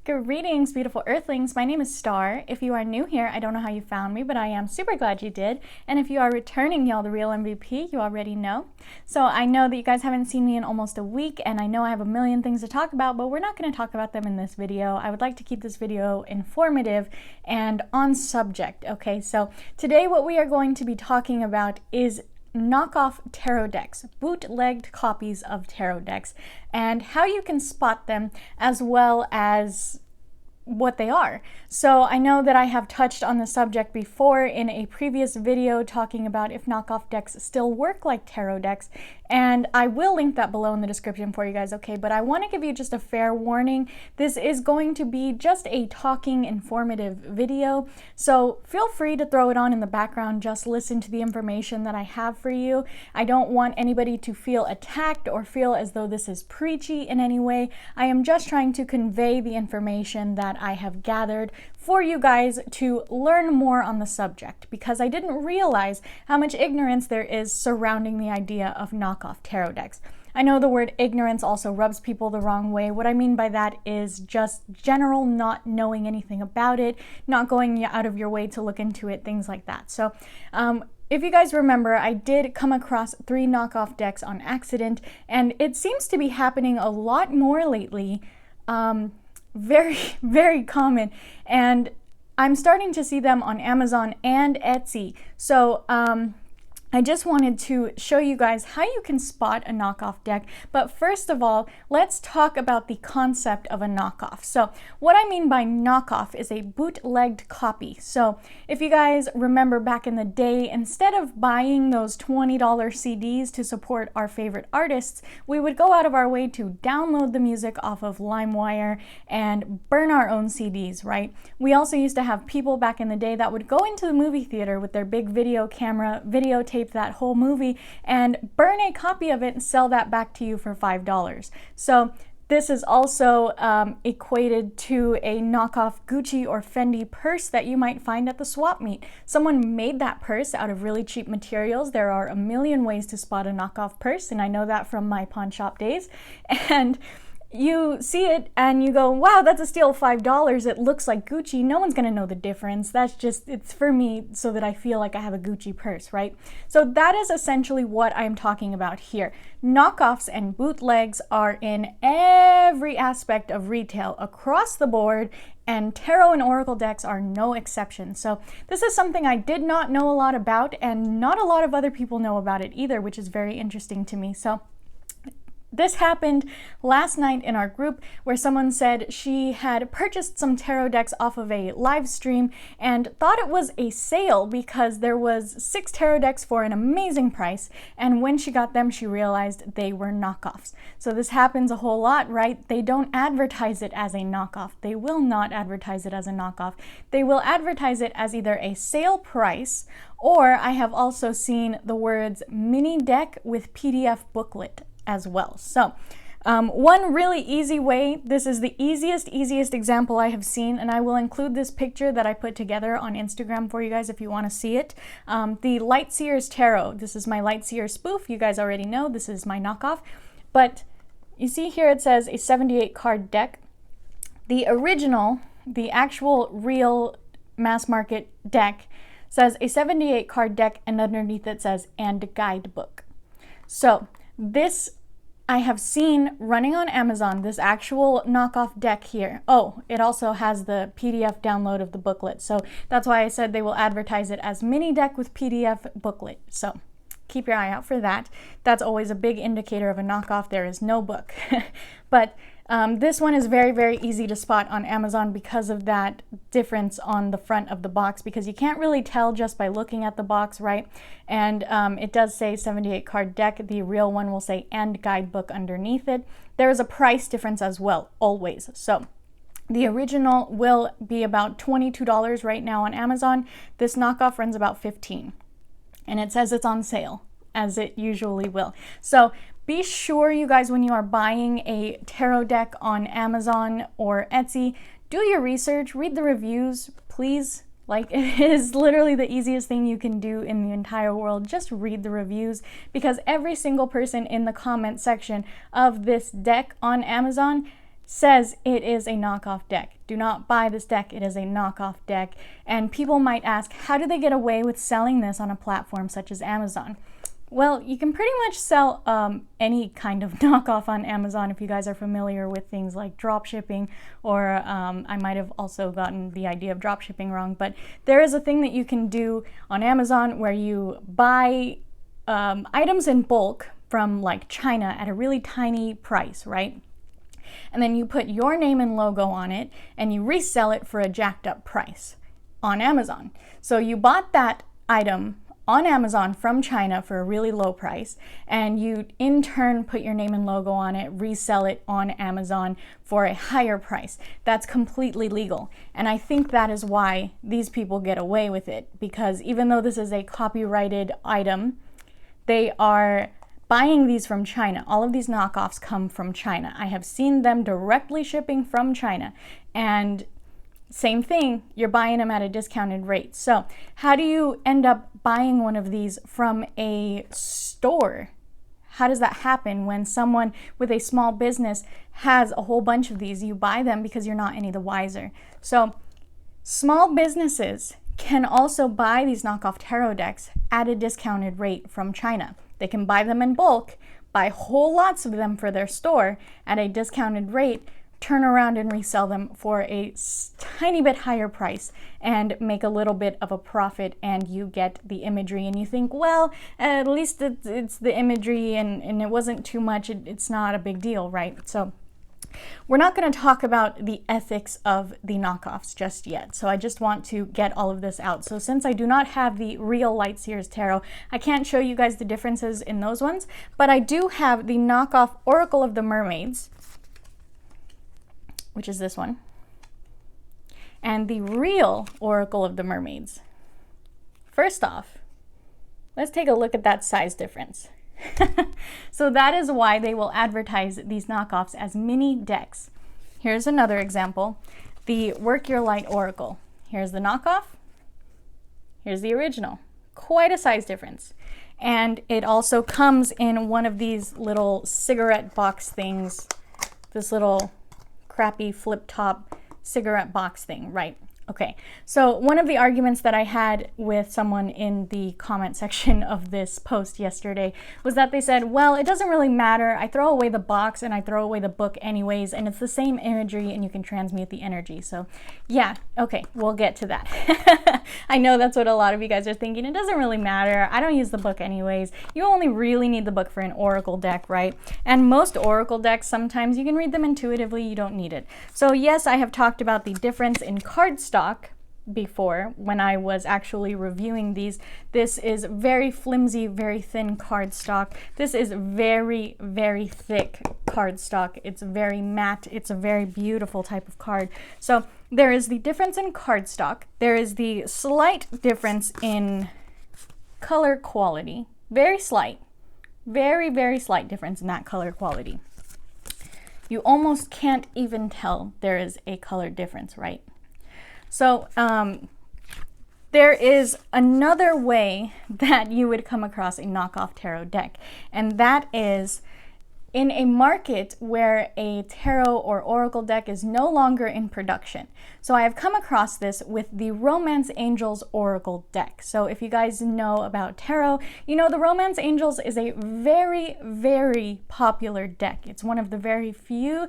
Greetings, beautiful earthlings. My name is Star. If you are new here, I don't know how you found me, but I am super glad you did. And if you are returning, y'all, the real MVP, you already know. So I know that you guys haven't seen me in almost a week, and I know I have a million things to talk about, but we're not going to talk about them in this video. I would like to keep this video informative and on subject, okay? So today what we are going to be talking about is knockoff tarot decks, bootlegged copies of tarot decks, and how you can spot them, as well as what they are. So I know that I have touched on the subject before in a previous video talking about if knockoff decks still work like tarot decks, and I will link that below in the description for you guys, okay? But I want to give you just a fair warning. This is going to be just a talking, informative video, so feel free to throw it on in the background, just listen to the information that I have for you. I don't want anybody to feel attacked or feel as though this is preachy in any way. I am just trying to convey the information that I have gathered for you guys to learn more on the subject, because I didn't realize how much ignorance there is surrounding the idea of knockoff tarot decks. I know the word ignorance also rubs people the wrong way. What I mean by that is just general not knowing anything about it, not going out of your way to look into it, things like that. So if you guys remember, I did come across 3 knockoff decks on accident, and it seems to be happening a lot more lately. Very, very common, and I'm starting to see them on Amazon and Etsy. So I just wanted to show you guys how you can spot a knockoff deck. But first of all, let's talk about the concept of a knockoff. So what I mean by knockoff is a bootlegged copy. So if you guys remember back in the day, instead of buying those $20 CDs to support our favorite artists, we would go out of our way to download the music off of LimeWire and burn our own CDs, right? We also used to have people back in the day that would go into the movie theater with their big video camera, videotape that whole movie, and burn a copy of it and sell that back to you for $5. So this is also equated to a knockoff Gucci or Fendi purse that you might find at the swap meet. Someone made that purse out of really cheap materials. There are a million ways to spot a knockoff purse, and I know that from my pawn shop days. And you see it and you go, wow, that's a steal, $5. It looks like Gucci. No one's gonna know the difference. That's just, it's for me so that I feel like I have a Gucci purse, right? So that is essentially what I'm talking about here. Knockoffs and bootlegs are in every aspect of retail across the board, and tarot and oracle decks are no exception. So this is something I did not know a lot about, and not a lot of other people know about it either, which is very interesting to me. So this happened last night in our group, where someone said she had purchased some tarot decks off of a live stream and thought it was a sale because there was 6 tarot decks for an amazing price, and when she got them she realized they were knockoffs. So this happens a whole lot, right? They don't advertise it as a knockoff. They will not advertise it as a knockoff. They will advertise it as either a sale price, or I have also seen the words mini deck with PDF booklet as well. So one really easy way, this is the easiest example I have seen, and I will include this picture that I put together on Instagram for you guys if you want to see it. The Light Seers Tarot. This is my Light Seers spoof. You guys already know this is my knockoff. But you see here it says a 78 card deck. The original, the actual real mass market deck says a 78 card deck, and underneath it says and guidebook. So this I have seen running on Amazon, this actual knockoff deck here. Oh, it also has the PDF download of the booklet. So that's why I said they will advertise it as mini deck with PDF booklet. So keep your eye out for that. That's always a big indicator of a knockoff. There is no book. But this one is very, very easy to spot on Amazon because of that difference on the front of the box, because you can't really tell just by looking at the box, right? And it does say 78 card deck. The real one will say and guidebook underneath it. There is a price difference as well, always. So the original will be about $22 right now on Amazon. This knockoff runs about $15, and it says it's on sale, as it usually will. So be sure, you guys, when you are buying a tarot deck on Amazon or Etsy, do your research, read the reviews, please. Like, it is literally the easiest thing you can do in the entire world. Just read the reviews, because every single person in the comment section of this deck on Amazon says it is a knockoff deck. Do not buy this deck, it is a knockoff deck. And people might ask, how do they get away with selling this on a platform such as Amazon? Well, you can pretty much sell any kind of knockoff on Amazon if you guys are familiar with things like drop shipping, or I might have also gotten the idea of drop shipping wrong, but there is a thing that you can do on Amazon where you buy items in bulk from like China at a really tiny price, right? And then you put your name and logo on it and you resell it for a jacked up price on Amazon. So you bought that item on Amazon from China for a really low price, and you in turn put your name and logo on it, resell it on Amazon for a higher price. That's completely legal. And I think that is why these people get away with it, because even though this is a copyrighted item, they are buying these from China. All of these knockoffs come from China. I have seen them directly shipping from China, and same thing, you're buying them at a discounted rate. So how do you end up buying one of these from a store? How does that happen when someone with a small business has a whole bunch of these? You buy them because you're not any the wiser. So small businesses can also buy these knockoff tarot decks at a discounted rate from China. They can buy them in bulk, buy whole lots of them for their store at a discounted rate, turn around and resell them for a tiny bit higher price and make a little bit of a profit, and you get the imagery and you think, well, at least it's the imagery and it wasn't too much, it's not a big deal, right? So we're not going to talk about the ethics of the knockoffs just yet. So I just want to get all of this out. So since I do not have the real Light Seers Tarot, I can't show you guys the differences in those ones, but I do have the knockoff Oracle of the Mermaids, which is this one, and the real Oracle of the Mermaids. First off, let's take a look at that size difference. So that is why they will advertise these knockoffs as mini decks. Here's another example, the Work Your Light Oracle. Here's the knockoff, here's the original. Quite a size difference. And it also comes in one of these little cigarette box things, this little crappy flip top cigarette box thing, right? Okay, so one of the arguments that I had with someone in the comment section of this post yesterday was that they said, well, it doesn't really matter. I throw away the box and I throw away the book anyways, and it's the same imagery and you can transmute the energy. So yeah, okay, we'll get to that. I know that's what a lot of you guys are thinking. It doesn't really matter. I don't use the book anyways. You only really need the book for an oracle deck, right? And most oracle decks, sometimes you can read them intuitively. You don't need it. So yes, I have talked about the difference in cardstock before when I was actually reviewing these. This is very flimsy, very thin cardstock. This is very, very thick cardstock. It's very matte. It's a very beautiful type of card. So there is the difference in cardstock. There is the slight difference in color quality. Very slight. Very, very slight difference in that color quality. You almost can't even tell there is a color difference, right? So there is another way that you would come across a knockoff tarot deck, and that is in a market where a tarot or oracle deck is no longer in production. So I have come across this with the Romance Angels Oracle deck. So if you guys know about tarot, you know the Romance Angels is a very, very popular deck. It's one of the very few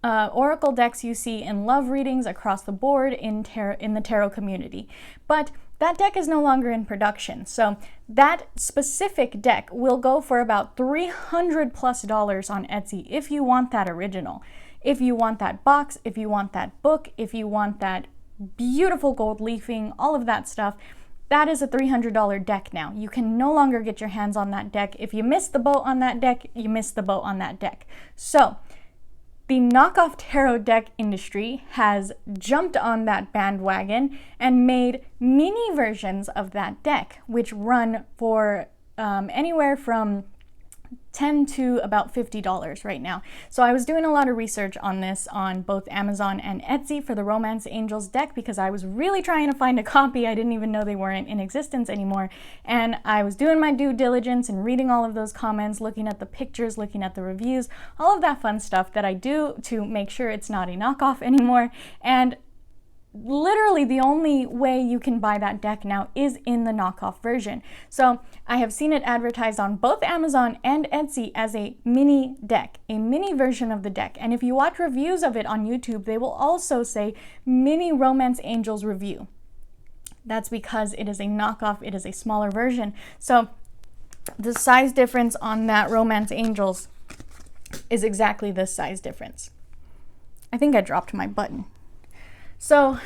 oracle decks you see in love readings across the board in the tarot community. But that deck is no longer in production. So that specific deck will go for about $300+ on Etsy if you want that original. If you want that box, if you want that book, if you want that beautiful gold leafing, all of that stuff, that is a $300 deck now. You can no longer get your hands on that deck. If you missed the boat on that deck, you missed the boat on that deck. So the knockoff tarot deck industry has jumped on that bandwagon and made mini versions of that deck, which run for anywhere from $10 to about $50 right now. So I was doing a lot of research on this on both Amazon and Etsy for the Romance Angels deck because I was really trying to find a copy. I didn't even know they weren't in existence anymore. And I was doing my due diligence and reading all of those comments, looking at the pictures, looking at the reviews, all of that fun stuff that I do to make sure it's not a knockoff anymore. And literally the only way you can buy that deck now is in the knockoff version. So I have seen it advertised on both Amazon and Etsy as a mini deck, a mini version of the deck. And if you watch reviews of it on YouTube, they will also say mini Romance Angels review. That's because it is a knockoff, it is a smaller version. So the size difference on that Romance Angels is exactly this size difference. I think I dropped my button. So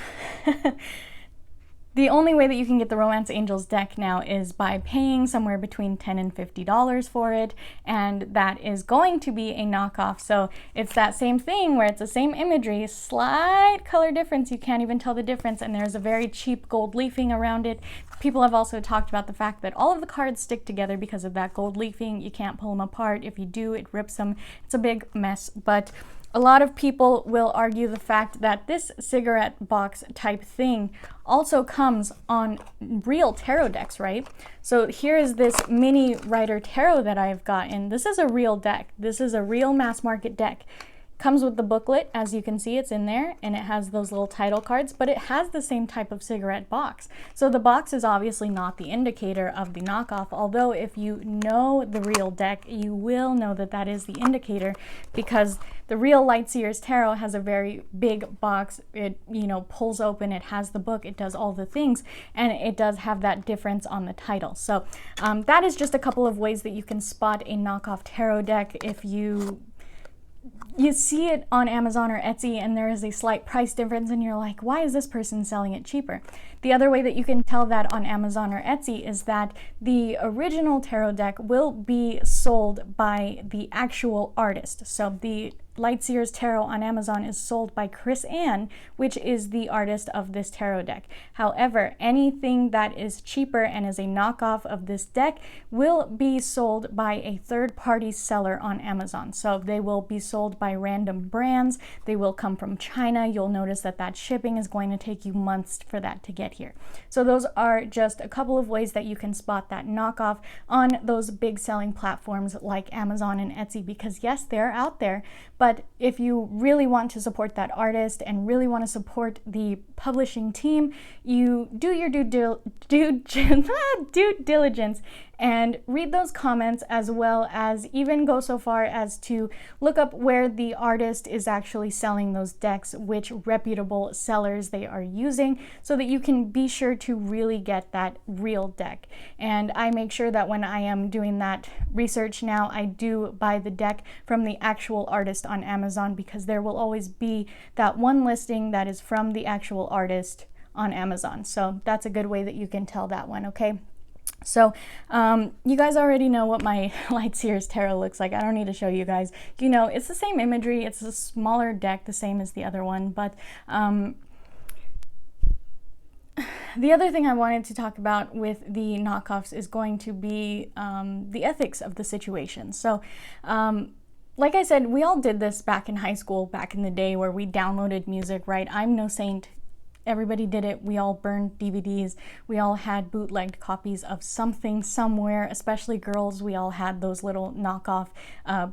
the only way that you can get the Romance Angels deck now is by paying somewhere between $10 and $50 for it, and that is going to be a knockoff. So it's that same thing where it's the same imagery, slight color difference, you can't even tell the difference, and there's a very cheap gold leafing around it. People have also talked about the fact that all of the cards stick together because of that gold leafing. You can't pull them apart. If you do, it rips them. It's a big mess, but a lot of people will argue the fact that this cigarette box type thing also comes on real tarot decks, right? So here is this mini Rider Tarot that I've gotten. This is a real deck. This is a real mass market deck. Comes with the booklet, as you can see, it's in there, and it has those little title cards, but it has the same type of cigarette box. So the box is obviously not the indicator of the knockoff, although if you know the real deck, you will know that that is the indicator, because the real Light Seers Tarot has a very big box. It, you know, pulls open, it has the book, it does all the things, and it does have that difference on the title. So that is just a couple of ways that you can spot a knockoff tarot deck. If you see it on Amazon or Etsy and there is a slight price difference and you're like, why is this person selling it cheaper? The other way that you can tell that on Amazon or Etsy is that the original tarot deck will be sold by the actual artist. So the Light Seers Tarot on Amazon is sold by Chris Ann, which is the artist of this tarot deck. However, anything that is cheaper and is a knockoff of this deck will be sold by a third-party seller on Amazon. So they will be sold by random brands. They will come from China. You'll notice that that shipping is going to take you months for that to get here. So those are just a couple of ways that you can spot that knockoff on those big selling platforms like Amazon and Etsy, because yes, they're out there. But if you really want to support that artist and really want to support the publishing team, you do your due diligence and read those comments, as well as even go so far as to look up where the artist is actually selling those decks, which reputable sellers they are using, so that you can be sure to really get that real deck. And I make sure that when I am doing that research now, I do buy the deck from the actual artist on Amazon, because there will always be that one listing that is from the actual artist on Amazon. So that's a good way that you can tell that one, okay? So you guys already know what my Light Seers Tarot looks like. I don't need to show you guys. You know, it's the same imagery. It's a smaller deck, the same as the other one. But the other thing I wanted to talk about with the knockoffs is going to be the ethics of the situation. So like I said, we all did this back in high school, back in the day, where we downloaded music, right? I'm no saint. Everybody did it. We all burned DVDs. We all had bootlegged copies of something somewhere, especially girls. We all had those little knockoff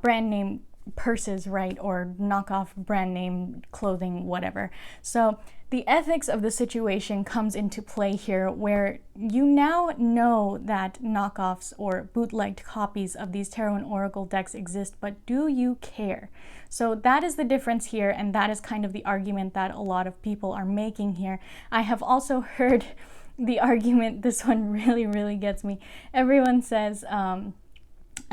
brand name purses, right? Or knockoff brand name clothing, whatever. So the ethics of the situation comes into play here, where you now know that knockoffs or bootlegged copies of these tarot and oracle decks exist, but do you care? So that is the difference here, and that is kind of the argument that a lot of people are making here. I have also heard the argument, this one really gets me. Everyone says, I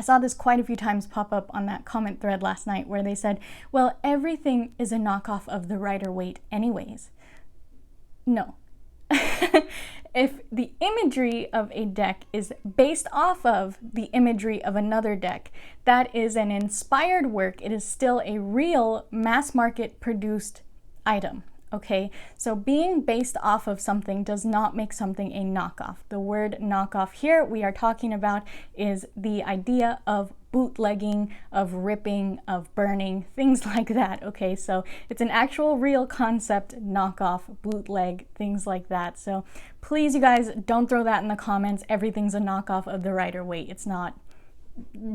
saw this quite a few times pop up on that comment thread last night, where they said, well, everything is a knockoff of the Rider-Waite anyways. No. If the imagery of a deck is based off of the imagery of another deck, that is an inspired work. It is still a real mass market produced item. Okay, so being based off of something does not make something a knockoff. The word knockoff here we are talking about is the idea of bootlegging, of ripping, of burning, things like that, okay? So it's an actual real concept, knockoff, bootleg, things like that. So please, you guys, don't throw that in the comments. Everything's a knockoff of the Rider Waite. It's not.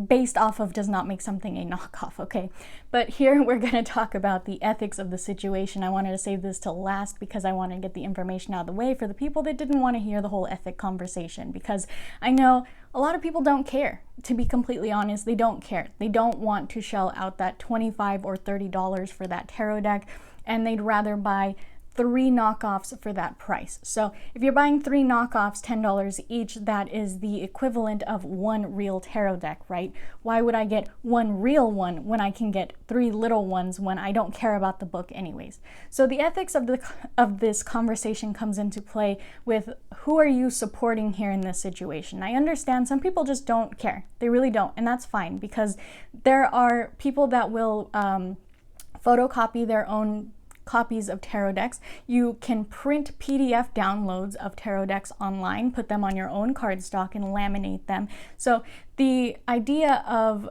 Based off of does not make something a knockoff, okay? But here we're going to talk about the ethics of the situation. I wanted to save this till last because I wanted to get the information out of the way for the people that didn't want to hear the whole ethic conversation, because I know a lot of people don't care. To be completely honest, they don't care. They don't want to shell out that $25 or $30 for that tarot deck, and they'd rather buy 3 knockoffs for that price. So if you're buying 3 knockoffs, $10 each, that is the equivalent of 1 real tarot deck, right? Why would I get 1 real one when I can get 3 little ones when I don't care about the book anyways? So the ethics of this conversation comes into play with who are you supporting here in this situation. I understand some people just don't care. They really don't, and that's fine, because there are people that will photocopy their own copies of tarot decks. You can print PDF downloads of tarot decks online, put them on your own cardstock and laminate them. So the idea of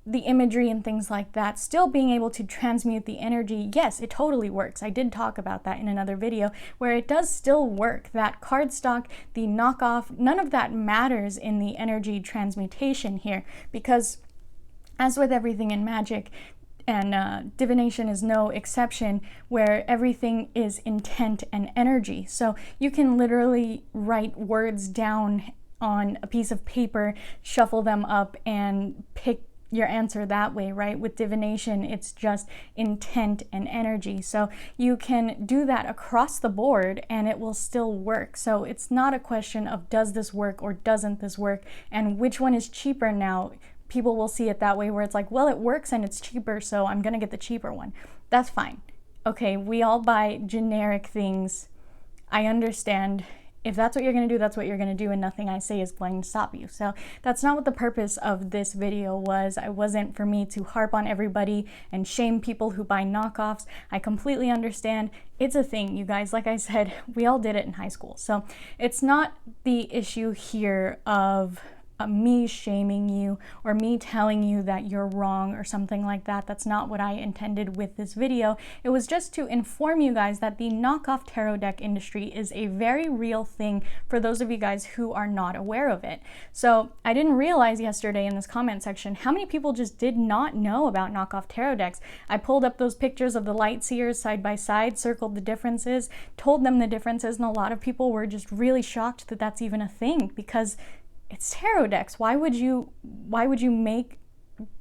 the imagery and things like that, still being able to transmute the energy, yes, it totally works. I did talk about that in another video where it does still work. That cardstock, the knockoff, none of that matters in the energy transmutation here, because as with everything in magic, and divination is no exception, where everything is intent and energy. So you can literally write words down on a piece of paper, shuffle them up, and pick your answer that way, right? With divination, it's just intent and energy. So you can do that across the board and it will still work. So it's not a question of does this work or doesn't this work, and which one is cheaper now. People will see it that way, where it's like, well, it works and it's cheaper, so I'm gonna get the cheaper one. That's fine. Okay, we all buy generic things. I understand. If that's what you're gonna do, that's what you're gonna do, and nothing I say is going to stop you. So that's not what the purpose of this video was. It wasn't for me to harp on everybody and shame people who buy knockoffs. I completely understand. It's a thing, you guys. Like I said, we all did it in high school. So it's not the issue here of me shaming you or me telling you that you're wrong or something like that. That's not what I intended with this video. It was just to inform you guys that the knockoff tarot deck industry is a very real thing for those of you guys who are not aware of it. So I didn't realize yesterday in this comment section how many people just did not know about knockoff tarot decks. I pulled up those pictures of the Light Seers side by side, circled the differences, told them the differences, and a lot of people were just really shocked that that's even a thing, because it's tarot decks. Why would you make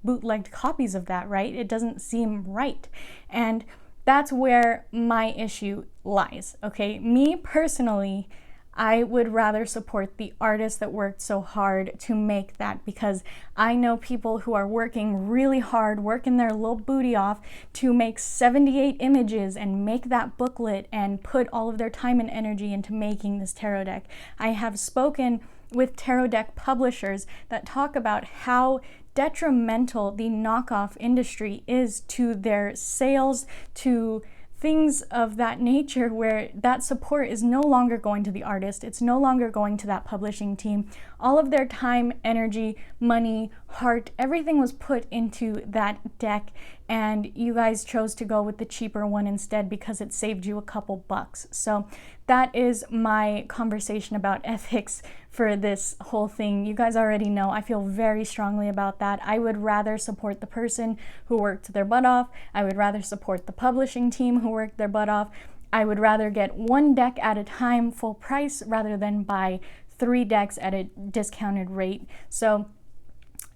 bootlegged copies of that, right? It doesn't seem right. And that's where my issue lies, okay? Me personally, I would rather support the artist that worked so hard to make that, because I know people who are working really hard, working their little booty off to make 78 images and make that booklet and put all of their time and energy into making this tarot deck. I have spoken with tarot deck publishers that talk about how detrimental the knockoff industry is to their sales, to things of that nature, where that support is no longer going to the artist, it's no longer going to that publishing team. All of their time, energy, money, heart, everything was put into that deck, and you guys chose to go with the cheaper one instead because it saved you a couple bucks. So that is my conversation about ethics for this whole thing. You guys already know I feel very strongly about that. I would rather support the person who worked their butt off. I would rather support the publishing team who worked their butt off. I would rather get 1 deck at a time full price rather than buy 3 decks at a discounted rate. So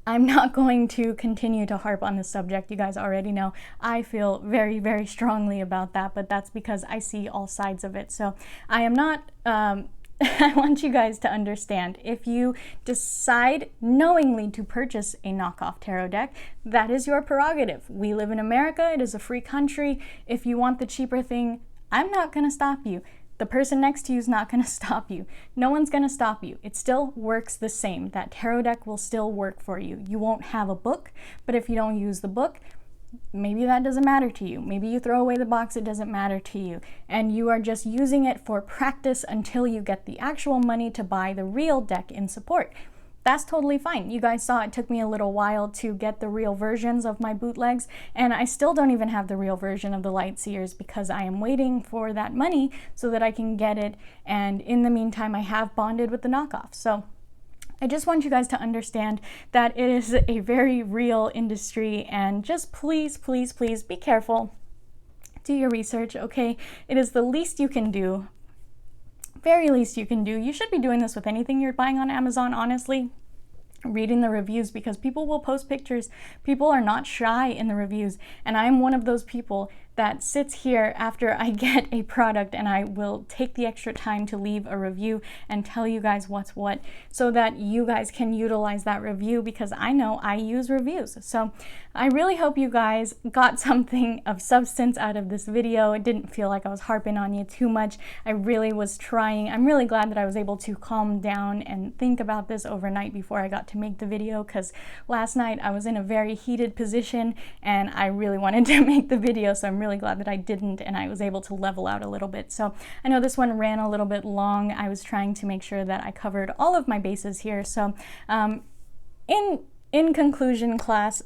I'm not going to continue to harp on this subject. You guys already know I feel very, very strongly about that, but that's because I see all sides of it. So I am not, I want you guys to understand, if you decide knowingly to purchase a knockoff tarot deck, that is your prerogative. We live in America. It is a free country. If you want the cheaper thing, I'm not going to stop you. The person next to you is not going to stop you. No one's going to stop you. It still works the same. That tarot deck will still work for you. You won't have a book, but if you don't use the book, maybe that doesn't matter to you. Maybe you throw away the box, it doesn't matter to you. And you are just using it for practice until you get the actual money to buy the real deck in support. that's totally fine. You guys saw it took me a little while to get the real versions of my bootlegs, and I still don't even have the real version of the Light Seers because I am waiting for that money so that I can get it, and in the meantime I have bonded with the knockoff. So I just want you guys to understand that it is a very real industry, and just please, please, please be careful. Do your research, okay? It is the least you can do. Very least you can do. You should be doing this with anything you're buying on Amazon, honestly. Reading the reviews, because people will post pictures. People are not shy in the reviews, and I'm one of those people that sits here after I get a product and I will take the extra time to leave a review and tell you guys what's what, so that you guys can utilize that review, because I know I use reviews. So I really hope you guys got something of substance out of this video. It didn't feel like I was harping on you too much. I really was trying. I'm really glad that I was able to calm down and think about this overnight before I got to make the video, because last night I was in a very heated position and I really wanted to make the video, so I'm really glad that I didn't, and I was able to level out a little bit. So I know this one ran a little bit long. I was trying to make sure that I covered all of my bases here. So in conclusion, class,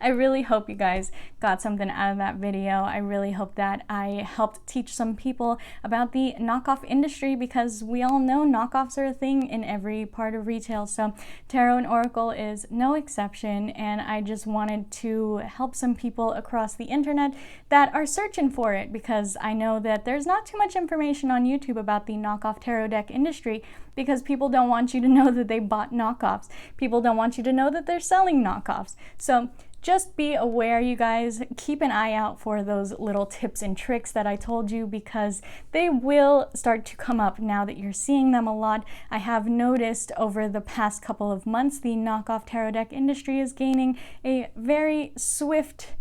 I really hope you guys got something out of that video. I really hope that I helped teach some people about the knockoff industry, because we all know knockoffs are a thing in every part of retail. So Tarot and Oracle is no exception, and I just wanted to help some people across the internet that are searching for it, because I know that there's not too much information on YouTube about the knockoff tarot deck industry, because people don't want you to know that they bought knockoffs. People don't want you to know that they're selling knockoffs. So just be aware, you guys. Keep an eye out for those little tips and tricks that I told you, because they will start to come up now that you're seeing them a lot. I have noticed over the past couple of months the knockoff tarot deck industry is gaining a very swift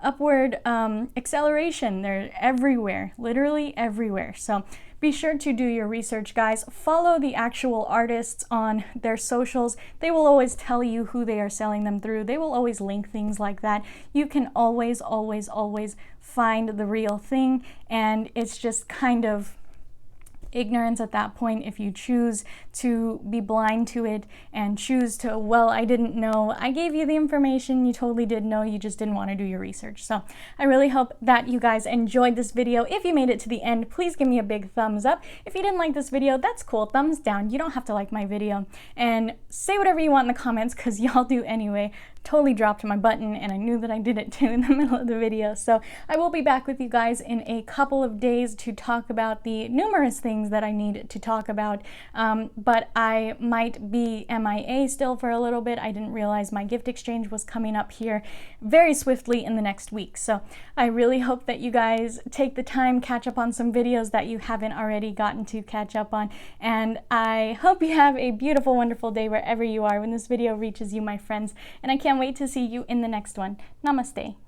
upward acceleration. They're everywhere, literally everywhere. So be sure to do your research, guys. Follow the actual artists on their socials. They will always tell you who they are selling them through. They will always link things like that. You can always, always, always find the real thing, and it's just kind of ignorance at that point if you choose to be blind to it and choose to, well, I didn't know. I gave you the information. You totally did know. You just didn't want to do your research. So I really hope that you guys enjoyed this video. If you made it to the end, please give me a big thumbs up. If you didn't like this video, that's cool. Thumbs down. You don't have to like my video. And say whatever you want in the comments, because y'all do anyway. Totally dropped my button, and I knew that I did it too in the middle of the video. So I will be back with you guys in a couple of days to talk about the numerous things that I need to talk about, but I might be MIA still for a little bit. I didn't realize my gift exchange was coming up here very swiftly in the next week. So I really hope that you guys take the time, catch up on some videos that you haven't already gotten to catch up on, and I hope you have a beautiful, wonderful day wherever you are when this video reaches you, my friends, and I can't wait to see you in the next one. Namaste.